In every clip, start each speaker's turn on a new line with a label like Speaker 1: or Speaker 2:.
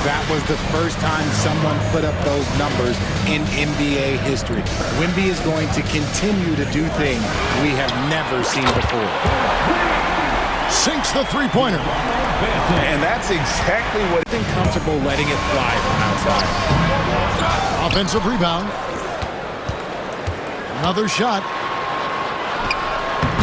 Speaker 1: That was the first time someone put up those numbers in NBA history. Wemby is going to continue to do things we have never seen before.
Speaker 2: Sinks the three-pointer.
Speaker 1: And that's exactly what he's comfortable letting it fly from outside.
Speaker 2: Offensive rebound. Another shot.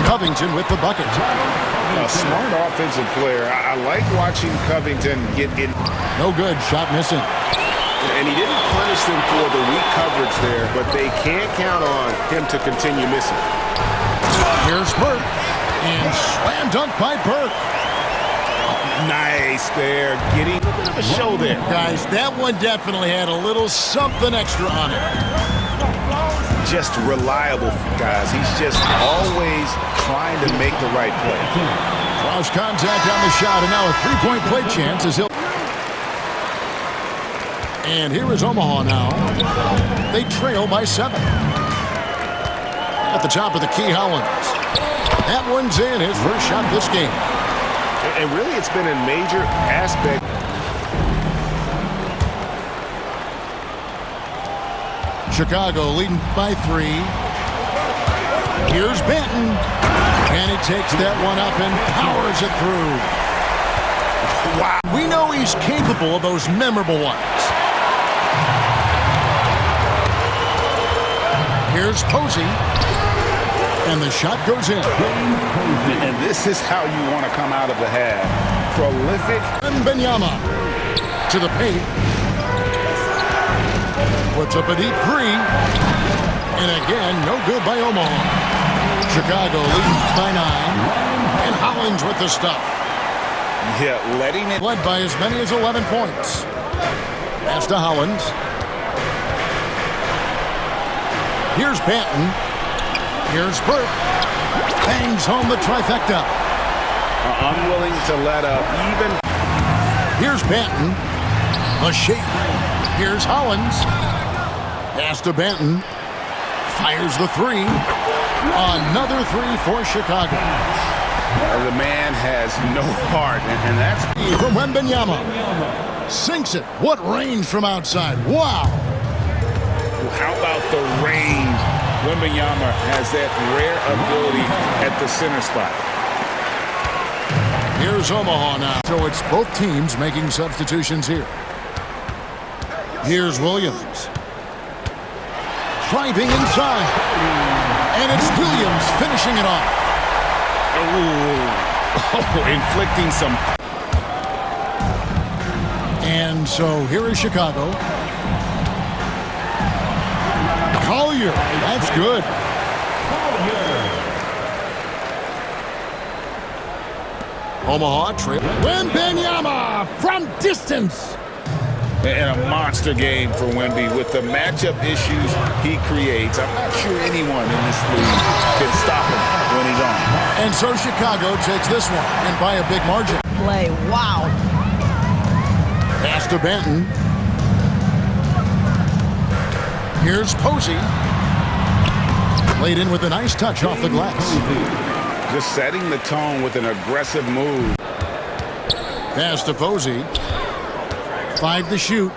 Speaker 2: Covington with the bucket.
Speaker 3: A smart offensive player. I like watching Covington get in.
Speaker 2: No good. Shot missing.
Speaker 3: And he didn't punish them for the weak coverage there, but they can't count on him to continue missing.
Speaker 2: Here's Burke. And slam dunk by Burke.
Speaker 3: Nice there. Getting a bit of a show there.
Speaker 2: Guys, that one definitely had a little something extra on it.
Speaker 3: Just reliable, guys. He's just always trying to make the right play.
Speaker 2: Cross contact on the shot, and now a three-point play chance as he'll... And here is Omaha now. They trail by 7. At the top of the key, Hollins. That one's in, his first shot this game.
Speaker 3: And really, it's been a major aspect.
Speaker 2: Chicago leading by 3. Here's Benton. And he takes that one up and powers it through. Wow. We know he's capable of those memorable ones. Here's Posey. And the shot goes in.
Speaker 3: And this is how you want to come out of the half. Prolific.
Speaker 2: And Benyama to the paint. Puts up a deep 3. And again, no good by Omaha. Chicago leads by 9. And Hollins with the stuff.
Speaker 3: Yeah, letting it.
Speaker 2: Led by as many as 11 points. Pass to Hollins. Here's Banton. Here's Burke. Bangs home the trifecta.
Speaker 3: Unwilling to let up even.
Speaker 2: Here's Banton. A shake. Here's Hollins. Pass to Banton. Fires the 3. Another 3 for Chicago.
Speaker 3: The man has no heart, and that's
Speaker 2: from Wembanyama. Sinks it. What range from outside. Wow.
Speaker 3: How about the range? Wembanyama has that rare ability at the center spot.
Speaker 2: Here's Omaha now. So it's both teams making substitutions here. Here's Williams. Driving inside. And it's Williams finishing it off.
Speaker 3: Inflicting some.
Speaker 2: And so here is Chicago. Collier, that's good. Omaha trail. Wembanyama from distance.
Speaker 3: And a monster game for Wemby with the matchup issues he creates. I'm not sure anyone in this league can stop him when he's on.
Speaker 2: And so Chicago takes this one, and by a big margin.
Speaker 4: Play, wow.
Speaker 2: Pass to Benton. Here's Posey. Laid in with a nice touch off the glass.
Speaker 3: Just setting the tone with an aggressive move.
Speaker 2: Pass to Posey. 5 to shoot.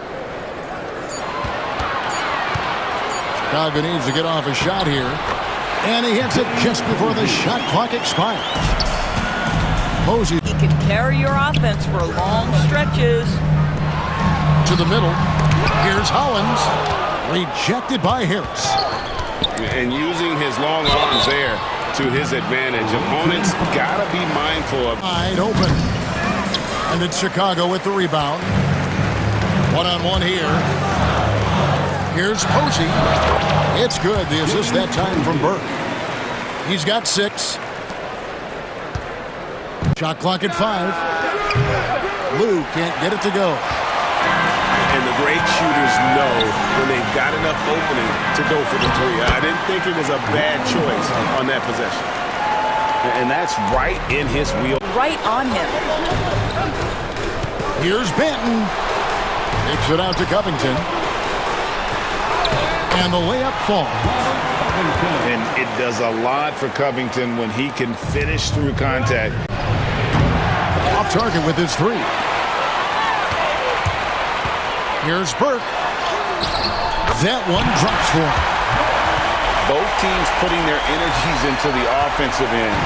Speaker 2: Chicago needs to get off a shot here. And he hits it just before the shot clock expires. Posey.
Speaker 4: He can carry your offense for long stretches.
Speaker 2: To the middle. Here's Hollins. Rejected by Harris.
Speaker 3: And using his long arms there to his advantage. Opponents got to be mindful of.
Speaker 2: Wide open. And it's Chicago with the rebound. One-on-one here. Here's Posey. It's good. The assist that time from Burke. He's got 6. Shot clock at 5. Lou can't get it to go.
Speaker 3: And the great shooters know when they've got enough opening to go for the 3. I didn't think it was a bad choice on that possession. And that's right in his wheel.
Speaker 4: Right on him.
Speaker 2: Here's Benton. Takes it out to Covington. And the layup falls.
Speaker 3: And it does a lot for Covington when he can finish through contact.
Speaker 2: Off target with his 3. Here's Burke. That one drops for him.
Speaker 3: Both teams putting their energies into the offensive end.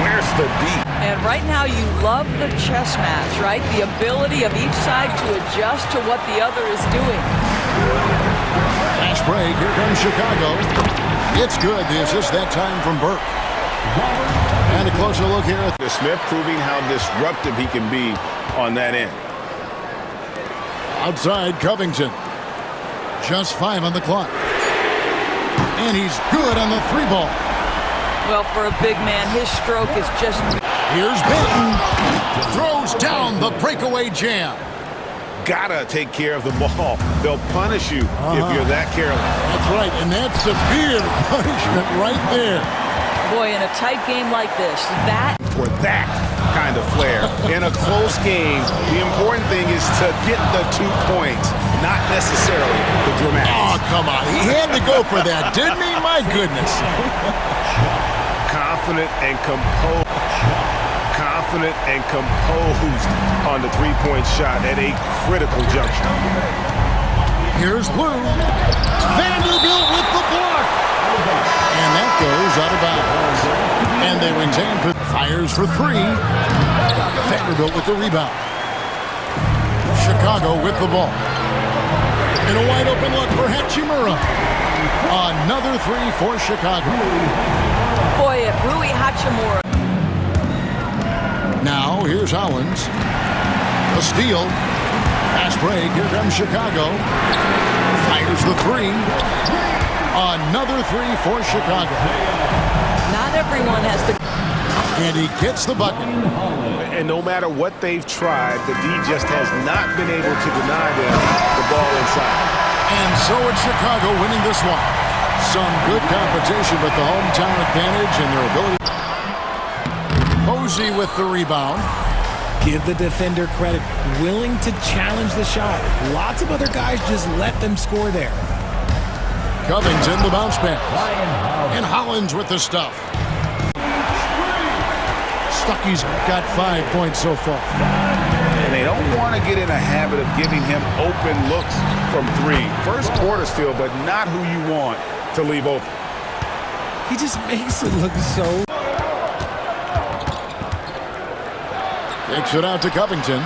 Speaker 3: Where's the beat?
Speaker 4: And right now you love the chess match, right? The ability of each side to adjust to what the other is doing.
Speaker 2: Fast break. Here comes Chicago. It's good. The assist that time from Burke. And a closer look here at
Speaker 3: Smith, proving how disruptive he can be on that end.
Speaker 2: outside Covington. Just 5 on the clock. And he's good on the 3 ball.
Speaker 4: Well, for a big man, his stroke is just...
Speaker 2: Here's Benton. Throws down the breakaway jam.
Speaker 3: Gotta take care of the ball. They'll punish you if you're that careless.
Speaker 2: That's right, and that's severe punishment right there.
Speaker 4: Boy, in a tight game like this, that...
Speaker 3: For that kind of flair. In a close game, the important thing is to get the 2 points, not necessarily the dramatics.
Speaker 2: Oh, come on. He had to go for that, didn't he? My goodness.
Speaker 3: Confident and composed. Confident and composed on the 3-point shot at a critical juncture.
Speaker 2: Here's Blue. Vanderbilt with the block. And that goes out of bounds. And they retain. Fires for 3. Vanderbilt with the rebound. Chicago with the ball. And a wide open look for Hachimura. Another 3 for Chicago.
Speaker 4: Boy, if Rui Hachimura...
Speaker 2: Now, here's Hollins. A steal. Pass break. Here comes Chicago. Fires the 3. Another 3 for Chicago.
Speaker 4: Not everyone has to...
Speaker 2: And he gets the bucket.
Speaker 3: And no matter what they've tried, the D just has not been able to deny them the ball inside.
Speaker 2: And so it's Chicago winning this one. Some good competition, but the hometown advantage and their ability. Posey with the rebound.
Speaker 1: Give the defender credit, willing to challenge the shot. Lots of other guys just let them score there.
Speaker 2: Covington, the bounce pass. And Hollins with the stuff. Stuckey's got 5 points so far.
Speaker 3: And they don't want to get in a habit of giving him open looks from 3. First quarter still, but not who you want to leave open.
Speaker 1: He just makes it look so...
Speaker 2: Takes it out to Covington.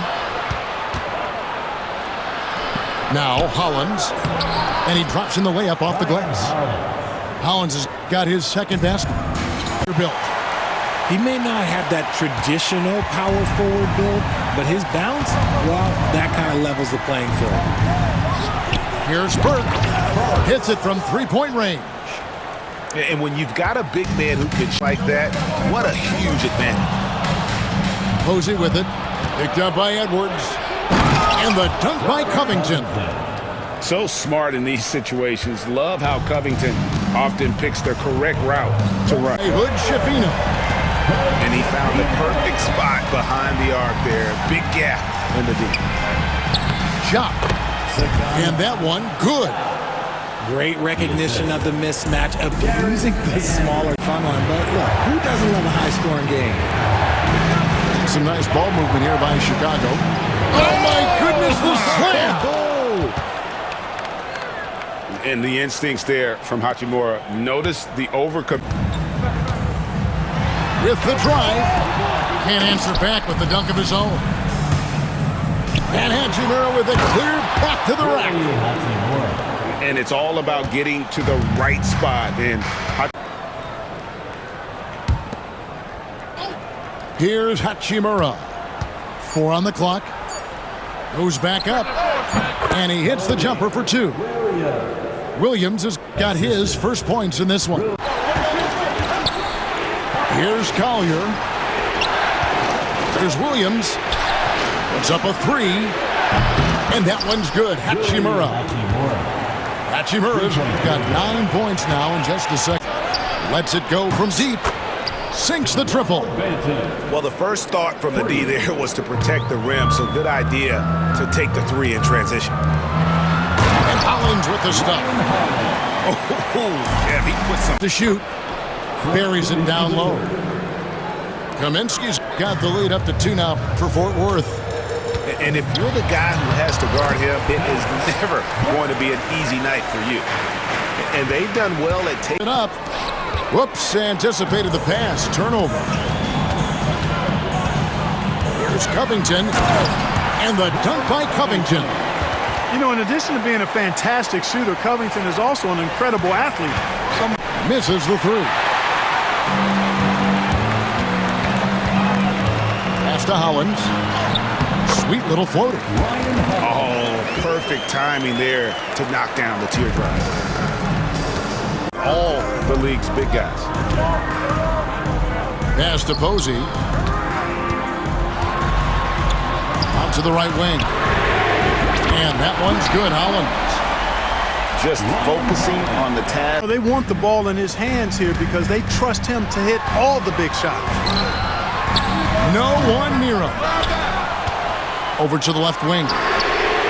Speaker 2: Now Hollins. And he drops in the layup off the glass. Hollins has got his second basket. Built.
Speaker 1: He may not have that traditional power forward build, but his bounce, well, that kind of levels the playing field.
Speaker 2: Here's Burke. Hits it from 3-point range.
Speaker 3: And when you've got a big man who can like that, what a huge advantage.
Speaker 2: Posey with it. Picked up by Edwards. And the dunk by Covington.
Speaker 3: So smart in these situations. Love how Covington often picks the correct route to run.
Speaker 2: A Hood Shafino.
Speaker 3: And he found the perfect spot behind the arc there. Big gap in the D.
Speaker 2: Shot. And that one, good.
Speaker 1: Great recognition of the mismatch, abusing the smaller funnel. But look, who doesn't love a high-scoring game?
Speaker 2: Some nice ball movement here by Chicago. Oh, my goodness, the slam!
Speaker 3: And the instincts there from Hachimura. Notice the overcommit.
Speaker 2: With the drive. Can't answer back with the dunk of his own. And Hachimura with a clear back to the rack.
Speaker 3: And it's all about getting to the right spot. And
Speaker 2: here's Hachimura. 4 on the clock. Goes back up. And he hits the jumper for 2. Williams has got his first points in this one. Here's Collier. There's Williams. Puts up a 3. And that one's good. Hachimura. Hachimura's got 9 points now in just a second. Lets it go from deep. Sinks the triple.
Speaker 3: well, the first thought from the D there was to protect the rim, so good idea to take the 3 in transition.
Speaker 2: And Hollins with the stuff.
Speaker 3: Oh, yeah, he put some
Speaker 2: To shoot. Buries it down low. Kaminsky's got the lead up to 2 now for Fort Worth.
Speaker 3: And if you're the guy who has to guard him, it is never going to be an easy night for you. And they've done well at taking
Speaker 2: it up. Whoops, anticipated the pass. Turnover. Here's Covington. And the dunk by Covington.
Speaker 5: You know, in addition to being a fantastic shooter, Covington is also an incredible athlete.
Speaker 2: Misses the three. Pass to Hollins. Sweet little floater.
Speaker 3: Oh, perfect timing there to knock down the teardrop. All the league's big guys.
Speaker 2: Pass to Posey. Out to the right wing. And that one's good, Hollins.
Speaker 3: Just focusing on the task.
Speaker 5: They want the ball in his hands here because they trust him to hit all the big shots.
Speaker 2: No one near him. Over to the left wing.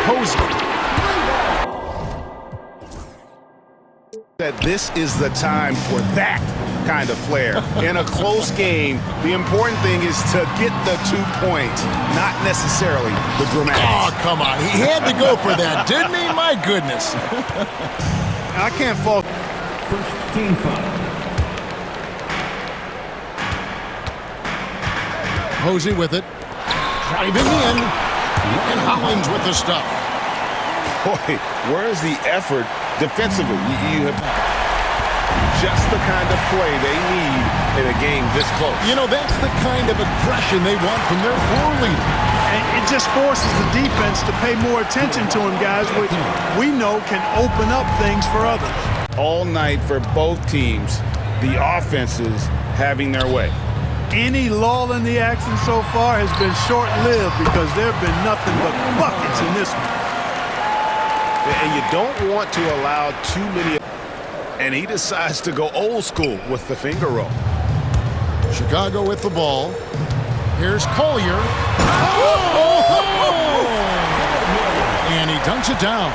Speaker 2: Posey.
Speaker 3: That this is the time for that kind of flair. In a close game, the important thing is to get the 2 points, not necessarily the dramatics.
Speaker 2: Oh, come on. He had to go for that, didn't he? My goodness.
Speaker 5: I can't fault.
Speaker 6: First team foul.
Speaker 2: Posey with it. Driving in. And Hollins with the stuff.
Speaker 3: Boy, where's the effort defensively? You have just the kind of play they need in a game this close.
Speaker 2: You know, that's the kind of aggression they want from their floor leader.
Speaker 5: And it just forces the defense to pay more attention to him, guys, which we know can open up things for others.
Speaker 3: All night for both teams, the offenses having their way.
Speaker 5: Any lull in the action so far has been short-lived because there have been nothing but buckets in this one.
Speaker 3: And you don't want to allow too many. And he decides to go old school with the finger roll.
Speaker 2: Chicago with the ball. Here's Collier. And he dunks it down.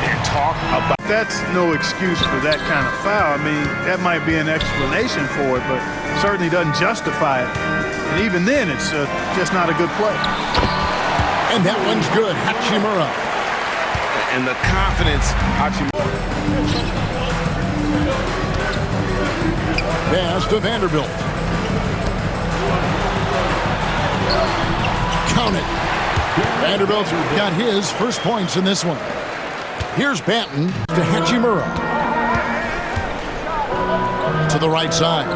Speaker 3: And talk about.
Speaker 5: That's no excuse for that kind of foul. I mean, that might be an explanation for it, but certainly doesn't justify it. And even then, it's just not a good play.
Speaker 2: And that one's good. Hachimura.
Speaker 3: And the confidence.
Speaker 2: Pass to Vanderbilt. Count it. Vanderbilt's got his first points in this one. Here's Banton to Hachimura. To the right side.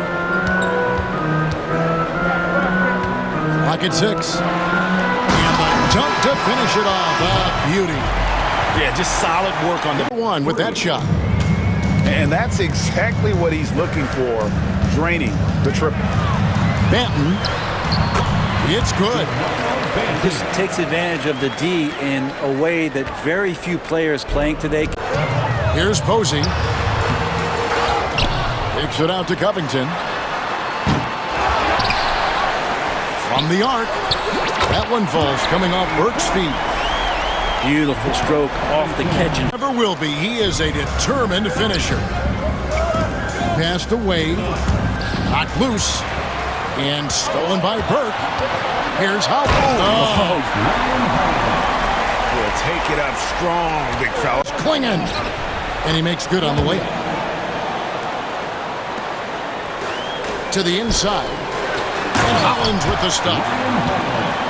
Speaker 2: Clock at 6. And the dunk to finish it off. A beauty.
Speaker 3: Yeah, just solid work on the
Speaker 2: one with that shot.
Speaker 3: And that's exactly what he's looking for, draining the triple.
Speaker 2: Banton. It's good.
Speaker 7: This takes advantage of the D in a way that very few players playing today.
Speaker 2: Here's Posey. Takes it out to Covington. From the arc. That one falls coming off Burke's feet.
Speaker 7: Beautiful stroke off the catch.
Speaker 2: Never will be. He is a determined finisher. Passed away. Knocked loose. And stolen by Burke. Here's how. Oh.
Speaker 3: Will take it up strong, big fella.
Speaker 2: Klingon. And he makes good on the layup. To the inside. And Hollins with the stuff.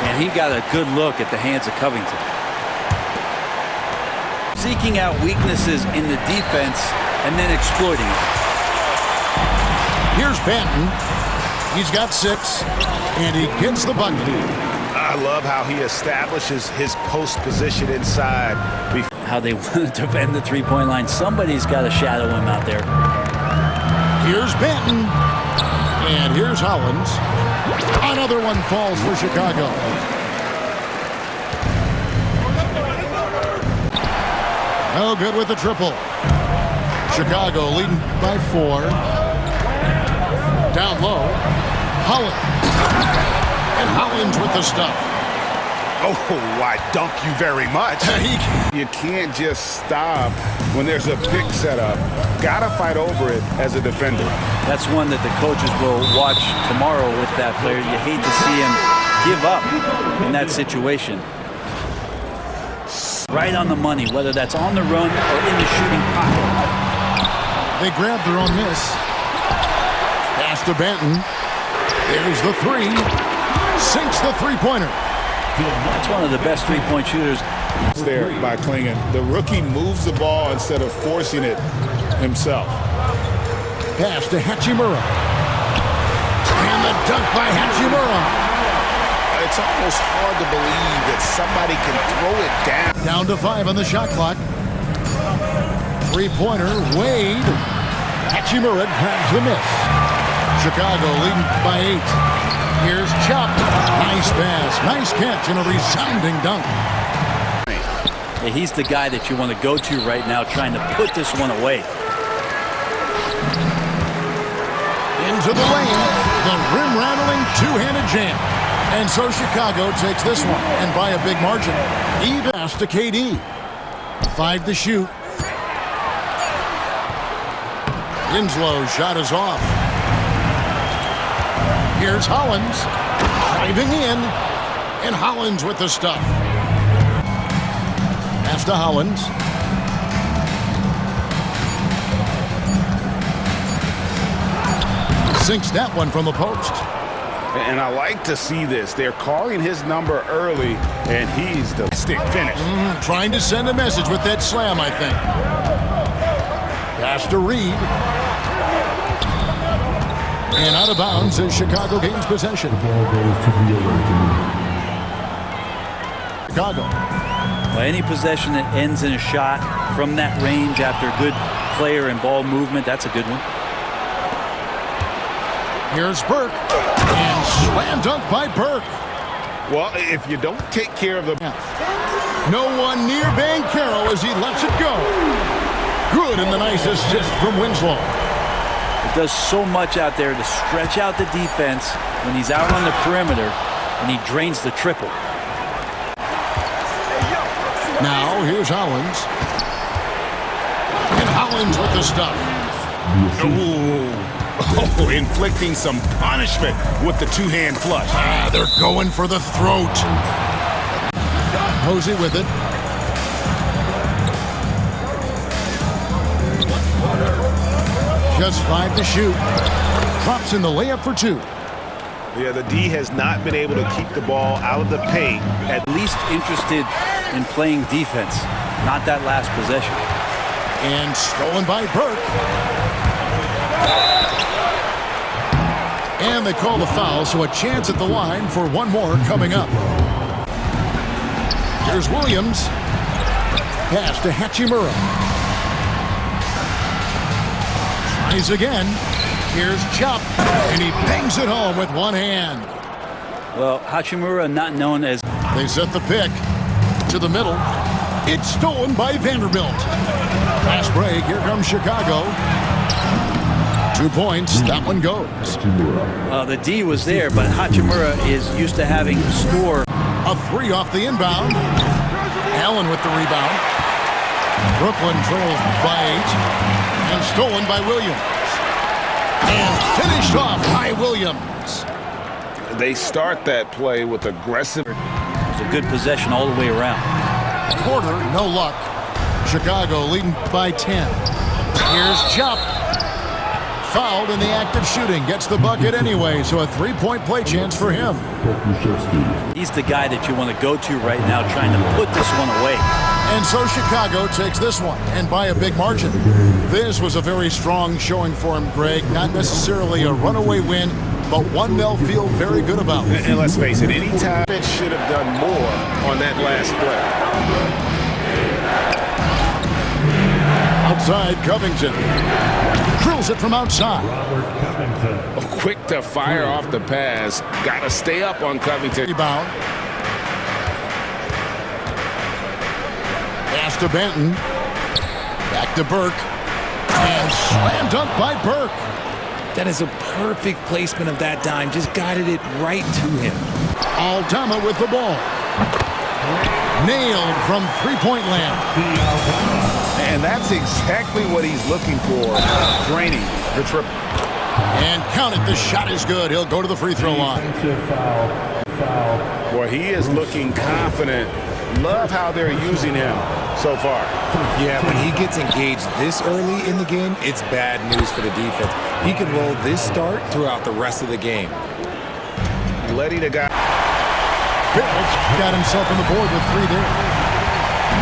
Speaker 7: And he got a good look at the hands of Covington. Seeking out weaknesses in the defense and then exploiting it.
Speaker 2: Here's Banton. He's got 6, and he gets the bucket.
Speaker 3: I love how he establishes his post position inside.
Speaker 7: How they wanted to bend the three-point line. Somebody's got to shadow him out there.
Speaker 2: Here's Banton, and here's Hollins. Another one falls for Chicago. No good with the triple. Chicago leading by 4. Down low. Hollins. And Hollins with the stuff.
Speaker 3: Oh, I dunk you very much. You can't just stop when there's a pick set up. Gotta fight over it as a defender.
Speaker 7: That's one that the coaches will watch tomorrow with that player. You hate to see him give up in that situation. Right on the money, whether that's on the run or in the shooting pocket.
Speaker 2: They grab their own miss. Pass to Benton. There's the three. Sinks the three-pointer.
Speaker 7: That's one of the best three-point shooters.
Speaker 8: There by Klingon. The rookie moves the ball instead of forcing it himself.
Speaker 2: Pass to Hachimura. And the dunk by Hachimura.
Speaker 3: It's almost hard to believe that somebody can throw it down.
Speaker 2: Down to 5 on the shot clock. Three-pointer, Wade. Hachimura grabs the miss. Chicago leading by 8. Here's Chop. Nice pass, nice catch, and a resounding dunk.
Speaker 7: Yeah, he's the guy that you want to go to right now, trying to put this one away.
Speaker 2: Into the lane, the rim-rattling two-handed jam. And so Chicago takes this one, and by a big margin. Even pass to KD. 5 to shoot. Winslow's shot is off. Here's Hollins. Driving in. And Hollins with the stuff. Pass to Hollins. Sinks that one from the post.
Speaker 3: And I like to see this. They're calling his number early, and he's the stick finish.
Speaker 2: Trying to send a message with that slam, I think. Pass to Reed. And out of bounds as Chicago gains possession. Chicago.
Speaker 7: Well, any possession that ends in a shot from that range after good player and ball movement, that's a good one.
Speaker 2: Here's Burke. And slam dunk by Burke.
Speaker 3: Well, if you don't take care of the...
Speaker 2: No one near Banchero as he lets it go. Good, and the nice assist from Winslow.
Speaker 7: It does so much out there to stretch out the defense when he's out on the perimeter, and he drains the triple.
Speaker 2: Now, here's Hollins. And Hollins with the stuff.
Speaker 3: Oh, inflicting some punishment with the two-hand flush.
Speaker 2: They're going for the throat. Posey with it. Just 5 to shoot. Drops in the layup for 2.
Speaker 3: Yeah, the D has not been able to keep the ball out of the paint.
Speaker 7: At least interested in playing defense, not that last possession.
Speaker 2: And stolen by Burke. And they call the foul, so a chance at the line for one more coming up. Here's Williams. Pass to Hachimura. Tries again. Here's Chop. And he bangs it home with one hand.
Speaker 7: Well, Hachimura not known as...
Speaker 2: They set the pick to the middle. It's stolen by Vanderbilt. Fast break. Here comes Chicago. 2 points. That one goes.
Speaker 7: The D was there, but Hachimura is used to having to score.
Speaker 2: A 3 off the inbound. Allen with the rebound. Brooklyn trails by 8. And stolen by Williams. And finished off by Williams.
Speaker 3: They start that play with aggressive.
Speaker 7: It was a good possession all the way around.
Speaker 2: Porter, no luck. Chicago leading by 10. Here's Chop. Fouled in the act of shooting. Gets the bucket anyway, so a 3-point play chance for him.
Speaker 7: He's the guy that you want to go to right now, trying to put this one away.
Speaker 2: And so Chicago takes this one, and by a big margin. This was a very strong showing for him, Greg. Not necessarily a runaway win, but one they'll feel very good about.
Speaker 3: And let's face it, any time it should have done more on that last play.
Speaker 2: Outside, Covington. Drills it from outside.
Speaker 3: Quick to fire off the pass. Got to stay up on Covington.
Speaker 2: Rebound. Pass to Benton. Back to Burke. And slam dunk by Burke.
Speaker 1: That is a perfect placement of that dime. Just guided it right to him.
Speaker 2: Aldama with the ball. Nailed from three-point land.
Speaker 3: And that's exactly what he's looking for. Draining the triple.
Speaker 2: And count it. The shot is good. He'll go to the free throw line.
Speaker 6: foul.
Speaker 3: Boy, he is looking confident. Love how they're using him so far.
Speaker 1: Yeah, when he gets engaged this early in the game, it's bad news for the defense. He can roll this start throughout the rest of the game.
Speaker 3: Letty the guy.
Speaker 2: Bills got himself on the board with 3 there.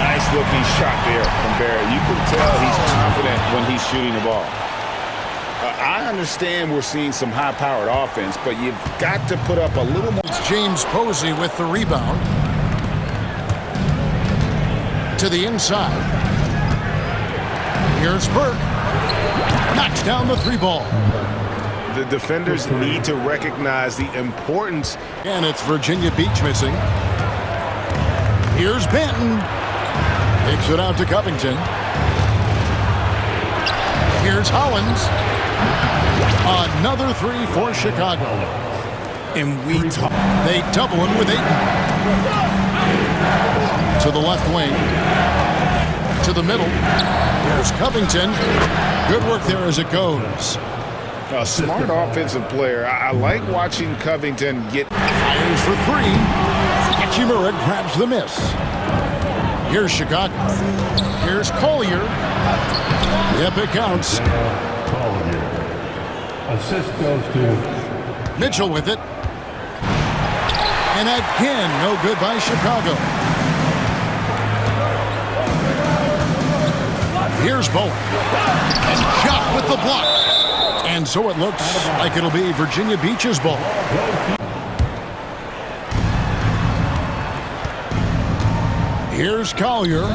Speaker 3: Nice looking shot there from Barrett. You can tell he's confident when he's shooting the ball. I understand we're seeing some high-powered offense, but you've got to put up a little more.
Speaker 2: It's James Posey with the rebound. To the inside. Here's Burke. Knocks down the 3 ball.
Speaker 3: The defenders need to recognize the importance.
Speaker 2: And it's Virginia Beach missing. Here's Benton. Takes it out to Covington. Here's Hollins. Another 3 for Chicago.
Speaker 1: And
Speaker 2: they double him with 8. To the left wing. To the middle. Here's Covington. Good work there as it goes.
Speaker 3: A smart offensive player. I like watching Covington get.
Speaker 2: Fires for 3. Hachimura grabs the miss. Here's Chicago. Here's Collier. Yep, it counts.
Speaker 6: Collier. Assist goes to
Speaker 2: Mitchell with it. And again, no good by Chicago. Here's Bowen. And shot with the block. And so it looks like it'll be Virginia Beach's ball. Here's Collier.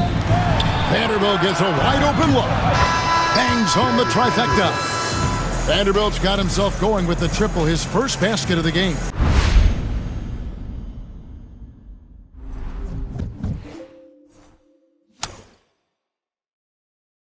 Speaker 2: Vanderbilt gets a wide open look. Bangs home the trifecta. Vanderbilt's got himself going with the triple, his first basket of the game.